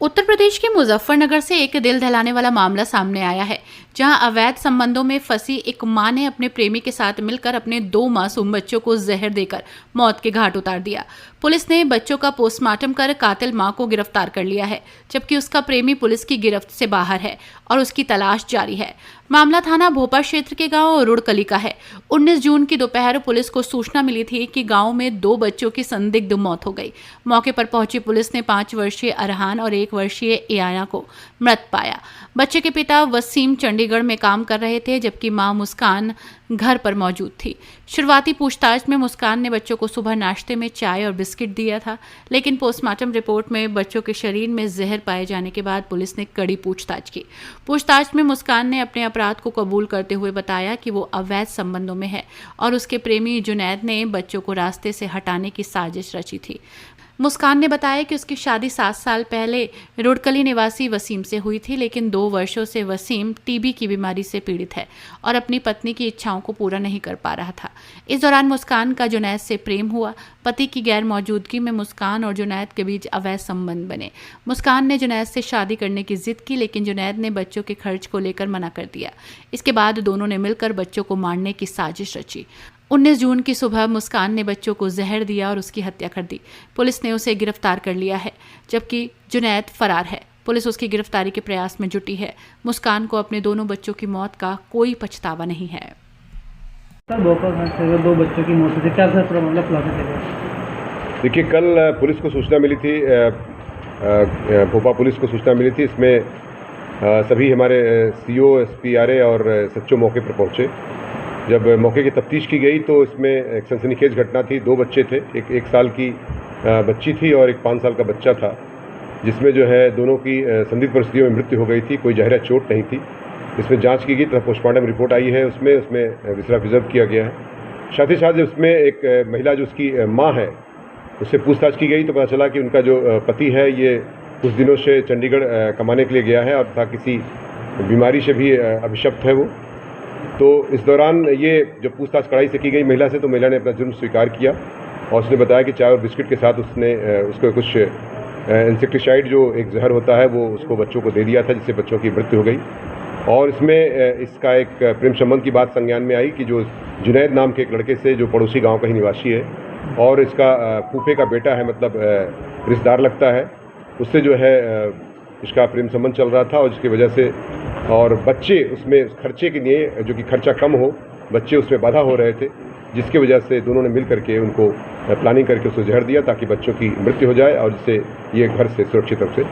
उत्तर प्रदेश के मुजफ्फरनगर से एक दिल दहलाने वाला मामला सामने आया है, जहां अवैध संबंधों में फंसी एक मां ने अपने प्रेमी के साथ मिलकर अपने 2 मासूम बच्चों को जहर देकर मौत के घाट उतार दिया। पुलिस ने बच्चों का पोस्टमार्टम कर कातिल मां को गिरफ्तार कर लिया है, जबकि उसका प्रेमी पुलिस की गिरफ्त से बाहर है और उसकी तलाश जारी है। मामला थाना भोपा क्षेत्र के गांव रुड़कली का है। 19 जून की दोपहर पुलिस को सूचना मिली थी कि गांव में 2 बच्चों की संदिग्ध मौत हो गई। मौके पर पहुंची पुलिस ने 5 वर्षीय अरहान और 1 वर्षीय एयाना को मृत पाया। बच्चे के पिता वसीम चंडीगढ़ में काम कर रहे थे, जबकि मां मुस्कान घर पर मौजूद थी। शुरुआती पूछताछ में मुस्कान ने बच्चों को सुबह नाश्ते में चाय और बिस्किट दिया था, लेकिन पोस्टमार्टम रिपोर्ट में बच्चों के शरीर में जहर पाए जाने के बाद पुलिस ने कड़ी पूछताछ की। पूछताछ में मुस्कान ने अपने अपराध को कबूल करते हुए बताया कि वो अवैध संबंधों में है और उसके प्रेमी जुनैद ने बच्चों को रास्ते से हटाने की साजिश रची थी। मुस्कान ने बताया कि उसकी शादी 7 साल पहले रुड़कली निवासी वसीम से हुई थी, लेकिन 2 वर्षों से वसीम टीबी की बीमारी से पीड़ित है और अपनी पत्नी की इच्छाओं को पूरा नहीं कर पा रहा था। इस दौरान मुस्कान का जुनैद से प्रेम हुआ। पति की गैर मौजूदगी में मुस्कान और जुनैद के बीच अवैध संबंध बने। मुस्कान ने जुनैद से शादी करने की जिद की, लेकिन जुनैद ने बच्चों के खर्च को लेकर मना कर दिया। इसके बाद दोनों ने मिलकर बच्चों को मारने की साजिश रची। 19 जून की सुबह मुस्कान ने बच्चों को जहर दिया और उसकी हत्या कर दी। पुलिस ने उसे गिरफ्तार कर लिया है, जबकि जुनैद फरार है। पुलिस उसकी गिरफ्तारी के प्रयास में जुटी है। मुस्कान को अपने दोनों बच्चों की मौत का कोई पछतावा नहीं है। सर, भोपाल से 2 बच्चों की मौत हुई, क्या सर मामला खुलासा किया? देखिए, कल पुलिस को सूचना मिली थी, भोपाल पुलिस को सूचना मिली थी। इसमें सभी हमारे सीओ, एसपी, आरए और एसएचओ मौके पर पहुंचे। जब मौके की तफ्तीश की गई तो इसमें एक सनसनीखेज घटना थी। 2 बच्चे थे, एक 1 साल की बच्ची थी और एक 5 साल का बच्चा था, जिसमें जो है दोनों की संदिग्ध परिस्थितियों में मृत्यु हो गई थी। कोई जहरा चोट नहीं थी। इसमें जांच की गई तथा पोस्टमार्टम रिपोर्ट आई है, उसमें विसरा प्रिजर्व किया गया है। साथ ही साथ उसमें एक महिला जो उसकी माँ है, उससे पूछताछ की गई तो पता चला कि उनका जो पति है ये कुछ दिनों से चंडीगढ़ कमाने के लिए गया है और था किसी बीमारी से भी अभिशप्त है वो। तो इस दौरान ये जब पूछताछ कड़ाई से की गई महिला से, तो महिला ने अपना जुर्म स्वीकार किया और उसने बताया कि चाय और बिस्किट के साथ उसने उसको कुछ इंसेक्टिसाइड जो एक जहर होता है वो उसको बच्चों को दे दिया था, जिससे बच्चों की मृत्यु हो गई। और इसमें इसका एक प्रेम संबंध की बात संज्ञान में आई कि जो जुनैद नाम के एक लड़के से, जो पड़ोसी गांव का ही निवासी है और इसका फूफे का बेटा है, मतलब रिश्तेदार लगता है, उससे जो है इसका प्रेम संबंध चल रहा था और जिसकी वजह से और बच्चे उसमें खर्चे के लिए, जो कि खर्चा कम हो, बच्चे उसमें बाधा हो रहे थे, जिसकी वजह से दोनों ने मिल करके उनको प्लानिंग करके उसको जहर दिया ताकि बच्चों की मृत्यु हो जाए और जिससे ये घर से सुरक्षित रूप से